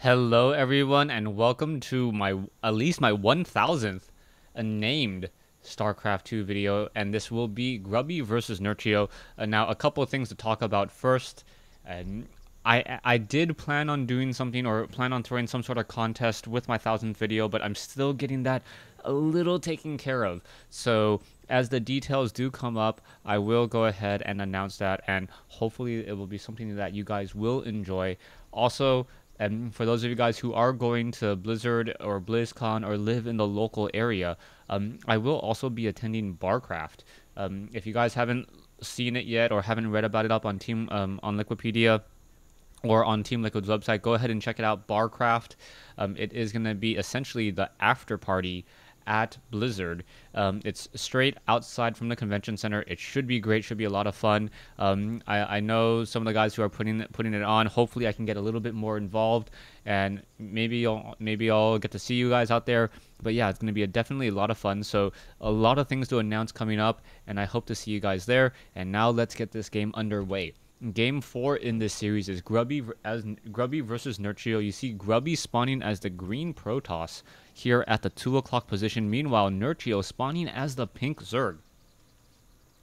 Hello everyone and welcome to at least my 1000th named StarCraft 2 video, and this will be Grubby versus Nerchio. Now a couple of things to talk about first. I did plan on doing something or plan on throwing some sort of contest with my 1000th video, but I'm still getting that a little taken care of. So as the details do come up, I will go ahead and announce that, and hopefully it will be something that you guys will enjoy. Also, and for those of you guys who are going to Blizzard or BlizzCon or live in the local area, I will also be attending BarCraft. If you guys haven't seen it yet or haven't read about it up on on Liquipedia or on Team Liquid's website, go ahead and check it out. BarCraft. It is going to be essentially the after party at Blizzard. It's straight outside from the convention center. It should be great, should be a lot of fun. I know some of the guys who are putting it on. Hopefully I can get a little bit more involved, and maybe I'll get to see you guys out there. But yeah, it's going to be definitely a lot of fun. So a lot of things to announce coming up, and I hope to see you guys there. And now let's get this game underway. Game 4 in this series is Grubby versus Nerchio. You see Grubby spawning as the green Protoss here at the 2 o'clock position. Meanwhile, Nerchio spawning as the pink Zerg.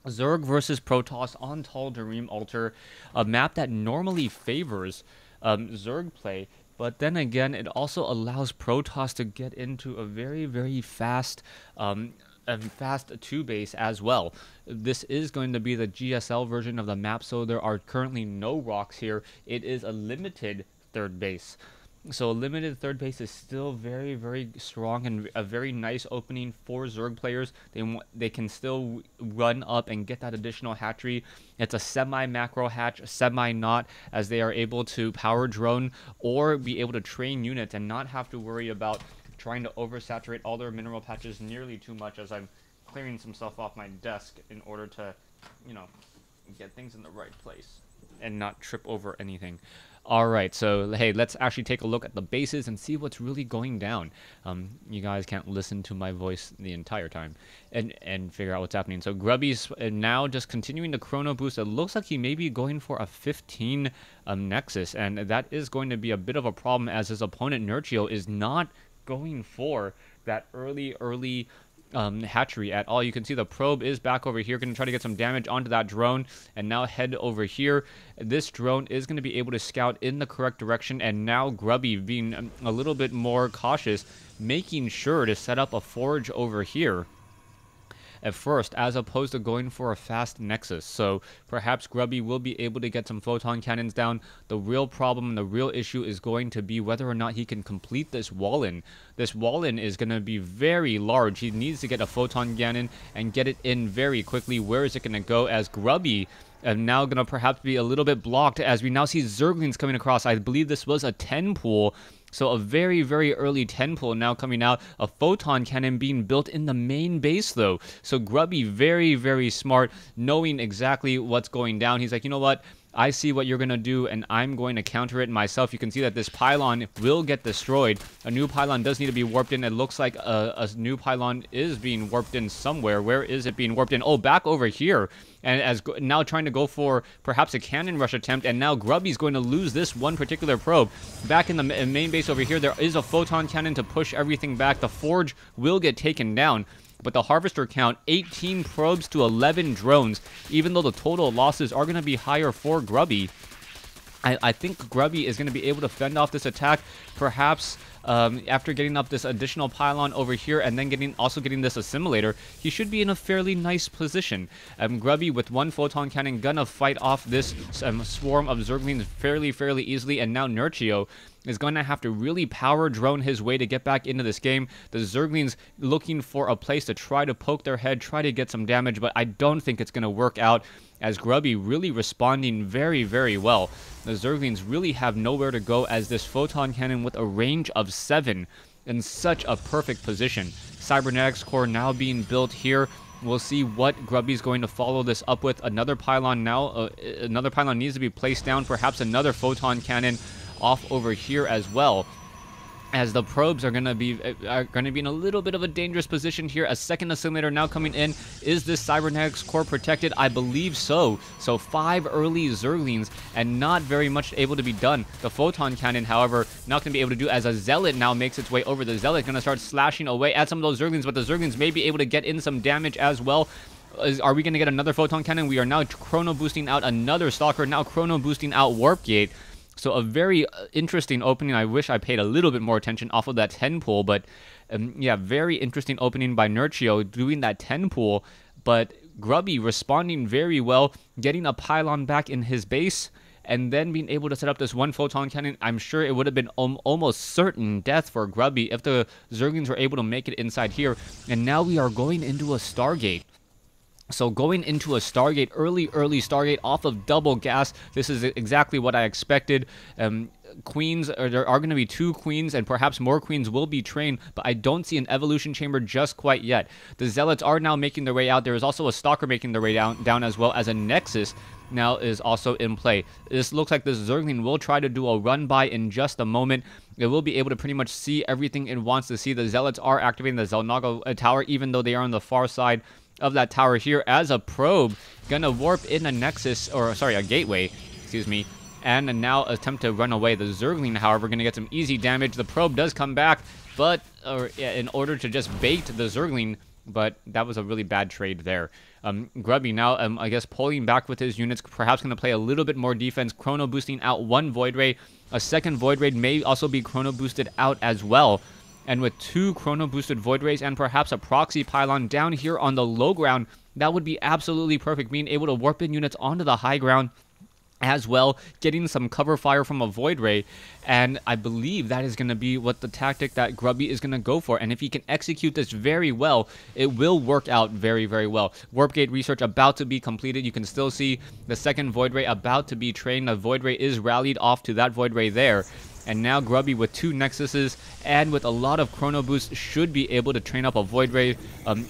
Zerg versus Protoss on Tall Dream Altar, a map that normally favors Zerg play, but then again, it also allows Protoss to get into a very fast fast 2-base as well. This is going to be the GSL version of the map, so there are currently no rocks here. It is a limited third base. So a limited third base is still very strong and a very nice opening for Zerg players. They can still run up and get that additional hatchery. It's a semi-macro hatch, semi-not, as they are able to power drone or be able to train units and not have to worry about trying to oversaturate all their mineral patches nearly too much, as I'm clearing some stuff off my desk in order to, get things in the right place and not trip over anything. Alright, so hey, let's actually take a look at the bases and see what's really going down. You guys can't listen to my voice the entire time and figure out what's happening. So Grubby's now just continuing the chrono boost. It looks like he may be going for a 15 Nexus, and that is going to be a bit of a problem, as his opponent Nerchio is not going for that early hatchery at all. You can see the probe is back over here, going to try to get some damage onto that drone, and now head over here. This drone is going to be able to scout in the correct direction, and now Grubby being a little bit more cautious, making sure to set up a forge over here at first, as opposed to going for a fast Nexus. So perhaps Grubby will be able to get some photon cannons down. The real problem and the real issue is going to be whether or not he can complete this wall-in. This wall-in is going to be very large. He needs to get a photon cannon and get it in very quickly. Where is it going to go, as Grubby now going to perhaps be a little bit blocked, as we now see Zerglings coming across. I believe this was a 10 pool. So a very early 10 pull now coming out. A photon cannon being built in the main base, though. So Grubby very smart, knowing exactly what's going down. He's like, you know what? I see what you're going to do, and I'm going to counter it myself. You can see that this pylon will get destroyed. A new pylon does need to be warped in. It looks like a new pylon is being warped in somewhere. Where is it being warped in? Oh, back over here. And as now trying to go for perhaps a cannon rush attempt, and now Grubby's going to lose this one particular probe. Back in the main base over here, there is a photon cannon to push everything back. The forge will get taken down, but the harvester count, 18 probes to 11 drones, even though the total losses are going to be higher for Grubby. I think Grubby is going to be able to fend off this attack, perhaps after getting up this additional pylon over here, and then also getting this assimilator. He should be in a fairly nice position. Grubby with one photon cannon gonna fight off this swarm of Zerglings fairly easily, and now Nerchio is going to have to really power drone his way to get back into this game. The Zerglings looking for a place to try to poke their head, try to get some damage, but I don't think it's going to work out, as Grubby really responding very well. The Zerglings really have nowhere to go, as this photon cannon with a range of 7 in such a perfect position. Cybernetics core now being built here. We'll see what Grubby's going to follow this up with. Another pylon now. Another pylon needs to be placed down. Perhaps another photon cannon off over here as well. as the probes are gonna be in a little bit of a dangerous position here. A second assimilator now coming in. Is this cybernetics core protected? I believe so. So 5 early Zerglings and not very much able to be done. The photon cannon, however, not gonna be able to do, as a zealot now makes its way over. The zealot gonna start slashing away at some of those Zerglings, but the Zerglings may be able to get in some damage as well. Are we gonna get another photon cannon? We are now chrono boosting out another stalker, now chrono boosting out warp gate. So a very interesting opening. I wish I paid a little bit more attention off of that 10 pool, but yeah, very interesting opening by Nerchio doing that 10 pool, but Grubby responding very well, getting a pylon back in his base, and then being able to set up this one photon cannon. I'm sure it would have been almost certain death for Grubby if the Zerglings were able to make it inside here. And now we are going into a Stargate. So going into a Stargate, early Stargate off of double gas. This is exactly what I expected. Queens, there are going to be 2 queens, and perhaps more queens will be trained, but I don't see an evolution chamber just quite yet. The zealots are now making their way out. There is also a stalker making their way down as well, as a nexus now is also in play. This looks like this Zergling will try to do a run by in just a moment. It will be able to pretty much see everything it wants to see. The zealots are activating the Zelnaga tower, even though they are on the far side of that tower here, as a probe gonna warp in a nexus, or sorry, a gateway, excuse me, and now attempt to run away. The Zergling, however, gonna get some easy damage. The probe does come back, but in order to just bait the Zergling, but that was a really bad trade there. Grubby now, I guess, pulling back with his units, perhaps going to play a little bit more defense, chrono boosting out 1 Void Ray. A second Void Ray may also be chrono boosted out as well. And with 2 chrono boosted Void Rays and perhaps a proxy pylon down here on the low ground, that would be absolutely perfect. Being able to warp in units onto the high ground as well, getting some cover fire from a Void Ray, and I believe that is going to be what the tactic that Grubby is going to go for. And if he can execute this very well, it will work out very, very well. Warp Gate research about to be completed. You can still see the second Void Ray about to be trained. The Void Ray is rallied off to that Void Ray there. And now Grubby with 2 Nexuses and with a lot of Chrono Boost should be able to train up a Void Ray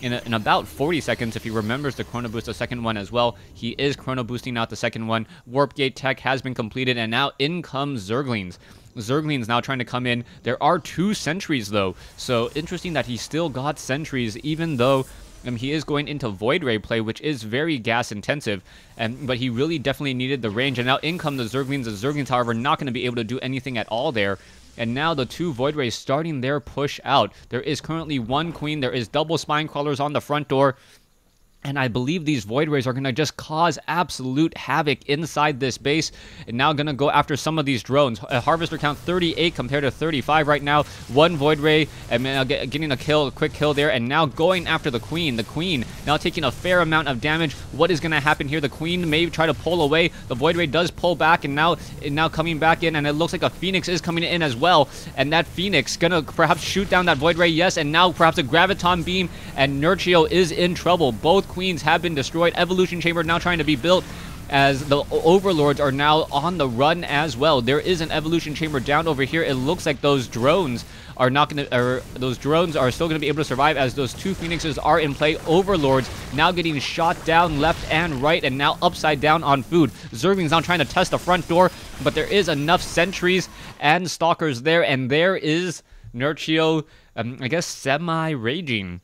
in about 40 seconds if he remembers to Chrono Boost the second one as well. He is Chrono Boosting out the second one. Warp Gate tech has been completed, and now in comes Zerglings. Zerglings now trying to come in. There are 2 sentries though, so interesting that he still got sentries even though he is going into Void Ray play, which is very gas intensive, but he really definitely needed the range. And now in come the Zerglings. The Zerglings, however, not going to be able to do anything at all there. And now the 2 Void Rays starting their push out. There is currently 1 queen. There is double spine crawlers on the front door. And I believe these Void Rays are going to just cause absolute havoc inside this base. And now going to go after some of these drones. A harvester count 38 compared to 35 right now. 1 Void Ray and getting a quick kill there. And now going after the Queen. The Queen now taking a fair amount of damage. What is going to happen here? The Queen may try to pull away. The Void Ray does pull back, and now coming back in. And it looks like a Phoenix is coming in as well. And that Phoenix going to perhaps shoot down that Void Ray. Yes, and now perhaps a Graviton Beam. And Nerchio is in trouble. Both Queens have been destroyed. Evolution Chamber now trying to be built, as the Overlords are now on the run as well. There is an Evolution Chamber down over here. It looks like those drones are not going to, or those drones are still going to be able to survive, as those 2 Phoenixes are in play. Overlords now getting shot down left and right, and now upside down on food. Zerglings now trying to test the front door, but there is enough sentries and stalkers there, and there is Nerchio, I guess, semi-raging.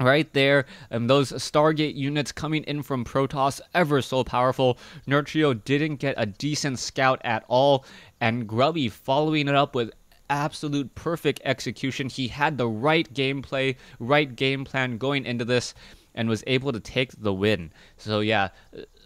Right there, those Stargate units coming in from Protoss, ever so powerful. Nerchio didn't get a decent scout at all, and Grubby following it up with absolute perfect execution. He had the right gameplay, right game plan going into this, and was able to take the win. So yeah,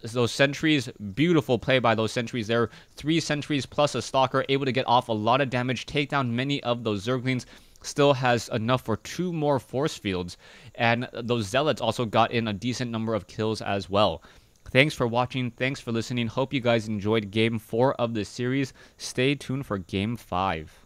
those sentries, beautiful play by those sentries there. 3 sentries plus a stalker, able to get off a lot of damage, take down many of those Zerglings. Still has enough for 2 more force fields, and those zealots also got in a decent number of kills as well. Thanks for watching, thanks for listening. Hope you guys enjoyed game 4 of this series. Stay tuned for game 5.